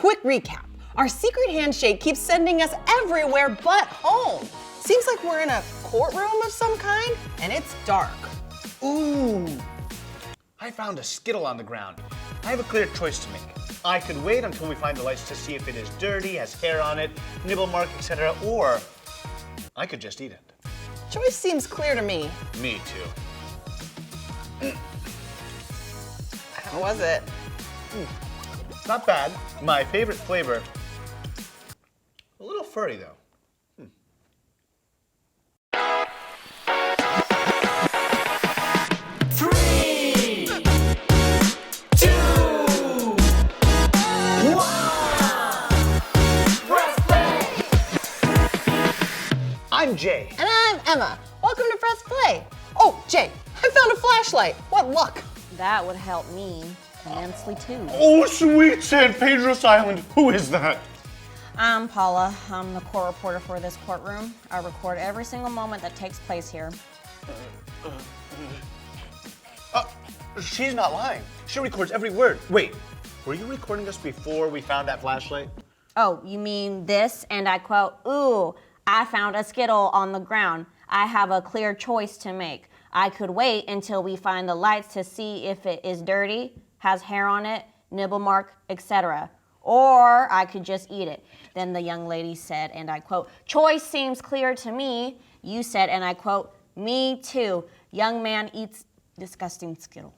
Quick recap. Our secret handshake keeps sending us everywhere but home. Seems like we're in a courtroom of some kind, and it's dark. Ooh, I found a Skittle on the ground. I have a clear choice to make. I could wait until we find the lights to see if it is dirty, has hair on it, nibble mark, etc., or I could just eat it. Choice seems clear to me. Me too. How was it? Not bad. My favorite flavor. A little furry though. 3, 2, 1. Press play. I'm Jay. And I'm Emma. Welcome to Press Play. Oh, Jay, I found a flashlight. What luck. That would help me immensely too. Oh, sweet San Pedro's Island. Who is that? I'm Paula. I'm the court reporter for this courtroom. I record every single moment that takes place here. She's not lying. She records every word. Wait, were you recording us before we found that flashlight? Oh, you mean this? And I quote, "Ooh, I found a Skittle on the ground. I have a clear choice to make. I could wait until we find the lights to see if it is dirty, has hair on it, nibble mark, etc. Or I could just eat it." Then the young lady said, and I quote, "Choice seems clear to me." You said, and I quote, "Me too. Young man eats disgusting Skittle."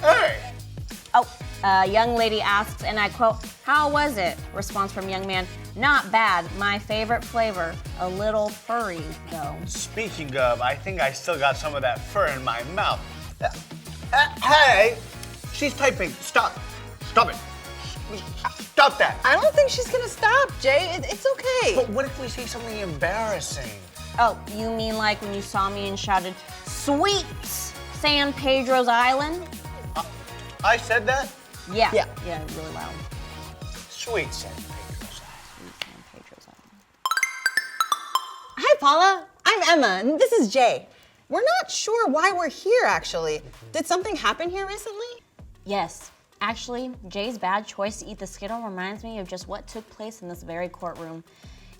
Hey! Oh, young lady asks, and I quote, "How was it?" Response from young man, "Not bad. My favorite flavor. A little furry, though." Speaking of, I think I still got some of that fur in my mouth. Hey! She's typing. Stop. Stop it. Stop that. I don't think she's gonna stop, Jay. It's okay. But what if we say something embarrassing? Oh, you mean like when you saw me and shouted, "Sweet San Pedro's Island"? I said that? Yeah. Yeah. Yeah, really loud. Sweet San Pedro's Island. Sweet San Pedro's Island. Hi, Paula. I'm Emma, and this is Jay. We're not sure why we're here, actually. Did something happen here recently? Yes. Actually, Jay's bad choice to eat the Skittle reminds me of just what took place in this very courtroom.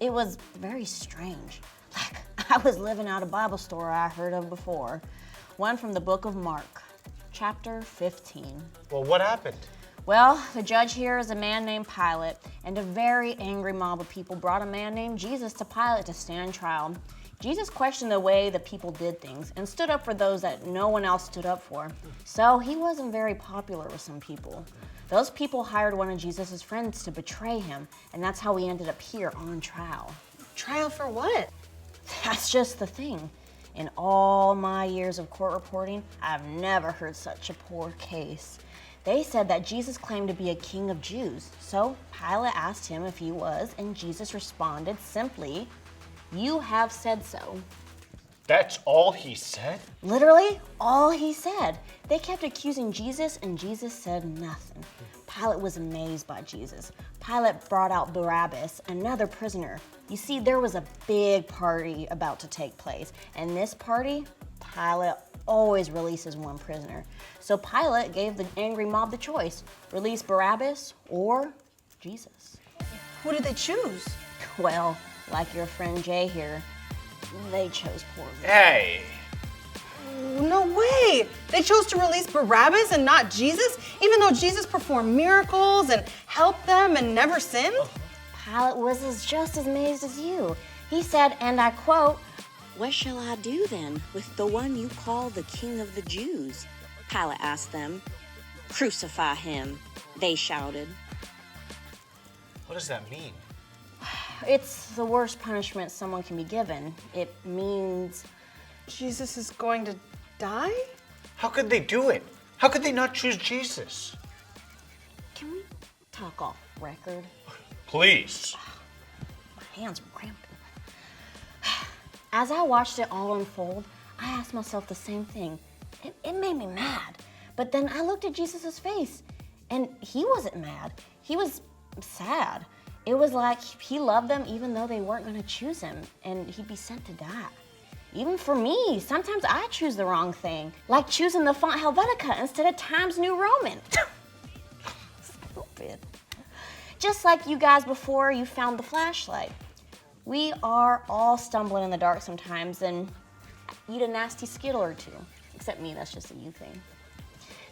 It was very strange. Like, I was living out a Bible story I heard of before. One from the book of Mark, chapter 15. Well, what happened? Well, the judge here is a man named Pilate, and a very angry mob of people brought a man named Jesus to Pilate to stand trial. Jesus questioned the way the people did things and stood up for those that no one else stood up for. So he wasn't very popular with some people. Those people hired one of Jesus' friends to betray him, and that's how he ended up here on trial. Trial for what? That's just the thing. In all my years of court reporting, I've never heard such a poor case. They said that Jesus claimed to be a king of Jews. So Pilate asked him if he was, and Jesus responded simply, "You have said so." That's all he said? Literally, all he said. They kept accusing Jesus, and Jesus said nothing. Pilate was amazed by Jesus. Pilate brought out Barabbas, another prisoner. You see, there was a big party about to take place, and this party, Pilate always releases one prisoner. So Pilate gave the angry mob the choice: release Barabbas or Jesus. Who did they choose? Well, like your friend Jay here, they chose poorly. Hey! No way! They chose to release Barabbas and not Jesus, even though Jesus performed miracles and helped them and never sinned? Pilate was just as amazed as you. He said, and I quote, "What shall I do then with the one you call the King of the Jews?" Pilate asked them. "Crucify him," they shouted. What does that mean? It's the worst punishment someone can be given. It means Jesus is going to die? How could they do it? How could they not choose Jesus? Can we talk off record? Please. My hands were cramping. As I watched it all unfold, I asked myself the same thing. It made me mad. But then I looked at Jesus' face, and he wasn't mad. He was sad. It was like he loved them even though they weren't going to choose him, and he'd be sent to die. Even for me, sometimes I choose the wrong thing, like choosing the font Helvetica instead of Times New Roman. Stupid. Just like you guys before you found the flashlight. We are all stumbling in the dark sometimes and eat a nasty Skittle or two. Except me, that's just a you thing.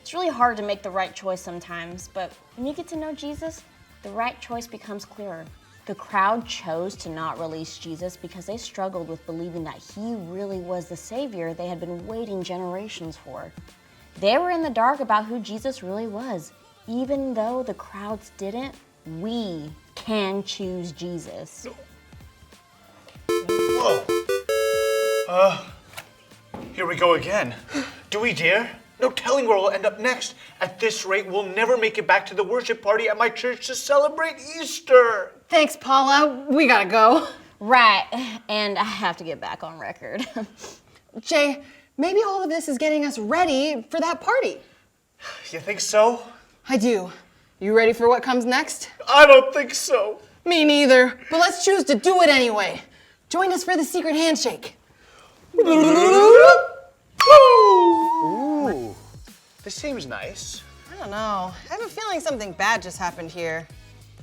It's really hard to make the right choice sometimes, but when you get to know Jesus, the right choice becomes clearer. The crowd chose to not release Jesus because they struggled with believing that he really was the Savior they had been waiting generations for. They were in the dark about who Jesus really was. Even though the crowds didn't, we can choose Jesus. Whoa. Here we go again. Do we dare? No telling where we'll end up next. At this rate, we'll never make it back to the worship party at my church to celebrate Easter. Thanks, Paula. We gotta go. Right, and I have to get back on record. Jay, maybe all of this is getting us ready for that party. You think so? I do. You ready for what comes next? I don't think so. Me neither, but let's choose to do it anyway. Join us for the secret handshake. Ooh, this seems nice. I don't know. I have a feeling something bad just happened here.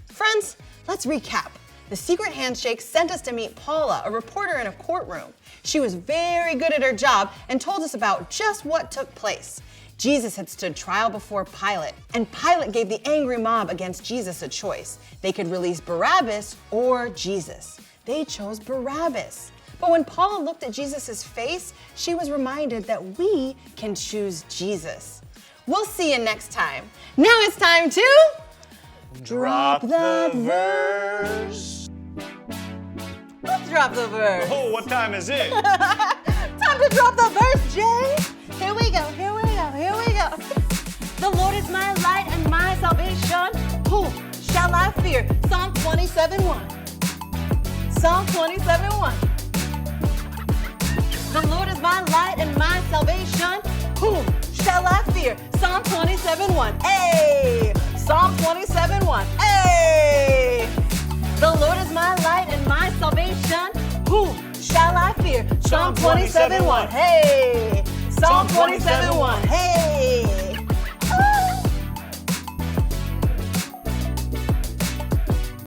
Friends, let's recap. The secret handshake sent us to meet Paula, a reporter in a courtroom. She was very good at her job and told us about just what took place. Jesus had stood trial before Pilate, and Pilate gave the angry mob against Jesus a choice. They could release Barabbas or Jesus. They chose Barabbas. But when Paula looked at Jesus' face, she was reminded that we can choose Jesus. We'll see you next time. Now it's time to drop that verse. Let's drop the verse. Oh, what time is it? Time to drop the verse, Jay. Here we go, here we go, here we go. The Lord is my light and my salvation. Who shall I fear? Psalm 27:1. Psalm 27:1. The Lord is my light and my salvation. Whom shall I fear? Psalm 27:1. Hey! Psalm 27:1. Hey! The Lord is my light and my salvation. Whom shall I fear? Psalm 27:1. Hey! Psalm 27:1.